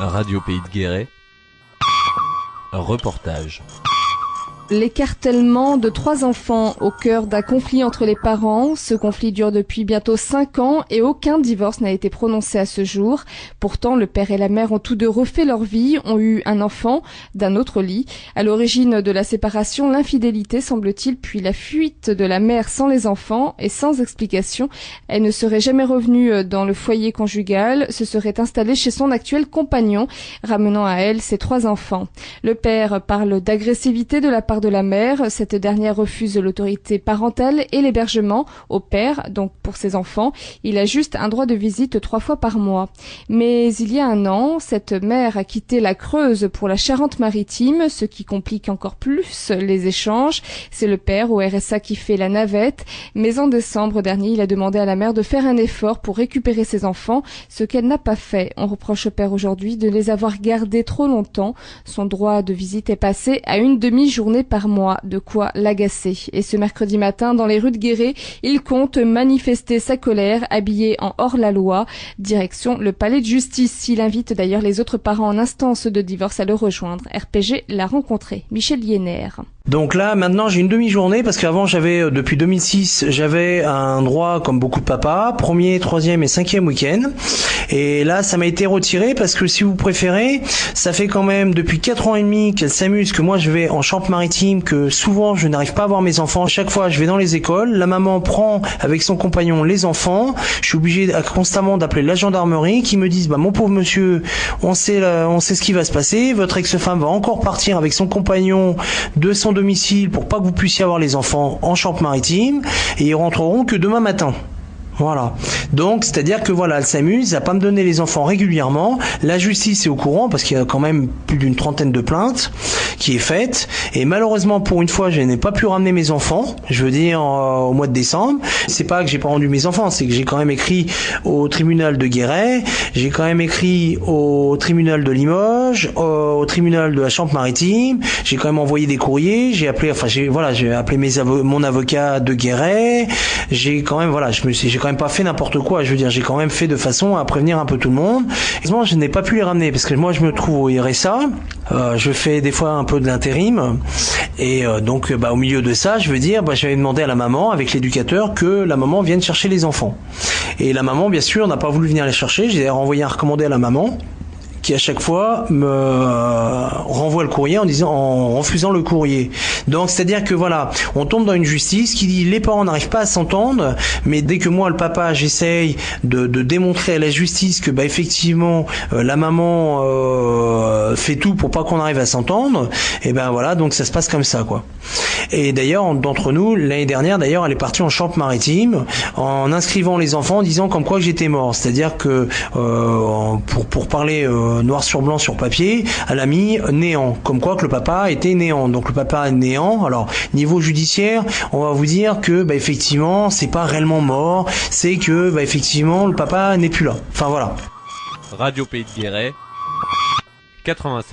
Radio Pays de Guéret. Reportage. L'écartèlement de 3 enfants au cœur d'un conflit entre les parents. Ce conflit dure depuis bientôt 5 ans et aucun divorce n'a été prononcé à ce jour. Pourtant, le père et la mère ont tous deux refait leur vie, ont eu un enfant d'un autre lit. À l'origine de la séparation, l'infidélité semble-t-il, puis la fuite de la mère sans les enfants et sans explication. Elle ne serait jamais revenue dans le foyer conjugal, se serait installée chez son actuel compagnon, ramenant à elle ses 3 enfants. Le père parle d'agressivité de la part de la mère. Cette dernière refuse l'autorité parentale et l'hébergement au père, donc pour ses enfants. Il a juste un droit de visite 3 fois par mois. Mais il y a un an, cette mère a quitté la Creuse pour la Charente-Maritime, ce qui complique encore plus les échanges. C'est le père au RSA qui fait la navette. Mais en décembre dernier, il a demandé à la mère de faire un effort pour récupérer ses enfants, ce qu'elle n'a pas fait. On reproche au père aujourd'hui de les avoir gardés trop longtemps. Son droit de visite est passé à une demi-journée par mois, de quoi l'agacer. Et ce mercredi matin, dans les rues de Guéret, il compte manifester sa colère, habillé en hors-la-loi, direction le palais de justice. Il invite d'ailleurs les autres parents en instance de divorce à le rejoindre. RPG l'a rencontré. Michel Liéner. Donc là, maintenant, j'ai une demi-journée parce qu'avant, depuis 2006, j'avais un droit comme beaucoup de papas, 1er, 3e et 5e week-end. Et là, ça m'a été retiré parce que si vous préférez, ça fait quand même depuis 4 ans et demi qu'elle s'amuse, que moi je vais en Charente-Maritime, que souvent je n'arrive pas à voir mes enfants. Chaque fois, je vais dans les écoles, la maman prend avec son compagnon les enfants. Je suis obligé constamment d'appeler la gendarmerie qui me disent, mon pauvre monsieur, on sait ce qui va se passer. Votre ex-femme va encore partir avec son compagnon de son domicile pour pas que vous puissiez avoir les enfants en Charente-Maritime et ils rentreront que demain matin. Voilà. Donc, c'est-à-dire que elle s'amuse à pas me donner les enfants régulièrement. La justice est au courant parce qu'il y a quand même plus d'une 30aine de plaintes qui est faite. Et malheureusement, pour une fois, je n'ai pas pu ramener mes enfants. Je veux dire, au mois de décembre. C'est pas que j'ai pas rendu mes enfants, c'est que j'ai quand même écrit au tribunal de Guéret. J'ai quand même écrit au tribunal de Limoges, au tribunal de la Charente-Maritime. J'ai quand même envoyé des courriers. J'ai appelé mon avocat de Guéret. J'ai quand même, j'ai quand même pas fait n'importe quoi, je veux dire, j'ai quand même fait de façon à prévenir un peu tout le monde. Heureusement, je n'ai pas pu les ramener parce que moi je me trouve au RSA, je fais des fois un peu de l'intérim et donc au milieu de ça, je veux dire, j'avais demandé à la maman avec l'éducateur que la maman vienne chercher les enfants. Et la maman, bien sûr, n'a pas voulu venir les chercher. J'ai renvoyé un recommandé à la maman qui à chaque fois me renvoie le courrier en refusant le courrier. Donc c'est-à-dire que on tombe dans une justice qui dit les parents n'arrivent pas à s'entendre, mais dès que moi le papa j'essaye de démontrer à la justice que effectivement la maman fait tout pour pas qu'on arrive à s'entendre, et donc ça se passe comme ça quoi. Et d'ailleurs d'entre nous l'année dernière elle est partie en Charente-Maritime en inscrivant les enfants en disant comme quoi que j'étais mort, c'est-à-dire que pour parler noir sur blanc sur papier, elle a mis néant, comme quoi que le papa était néant. Donc le papa est néant. Alors niveau judiciaire, on va vous dire que effectivement, c'est pas réellement mort, c'est que effectivement le papa n'est plus là. Enfin voilà. Radio Pays de Guéret 96.5.